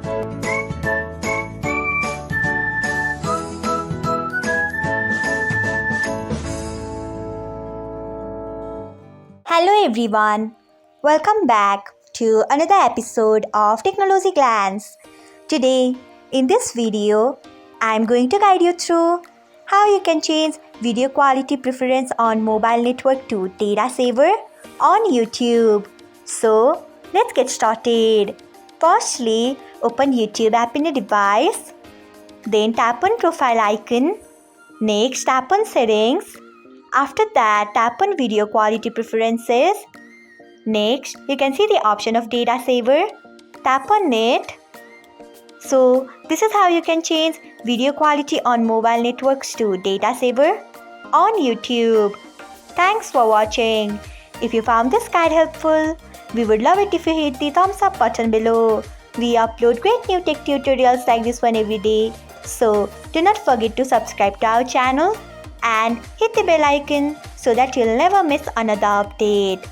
Hello everyone, welcome back to another episode of Technologyglance. Today, in this video, I am going to guide you through how you can change video quality preference on mobile network to data saver on YouTube. So, let's get started. Firstly, open YouTube app in your device. Then tap on profile icon. Next, tap on settings. After that, tap on video quality preferences. Next, you can see the option of data saver. Tap on it. So, this is how you can change video quality on mobile networks to data saver on YouTube. Thanks for watching. If you found this guide helpful, we would love it if you hit the thumbs up button below. We upload great new tech tutorials like this one every day. So, do not forget to subscribe to our channel and hit the bell icon so that you'll never miss another update.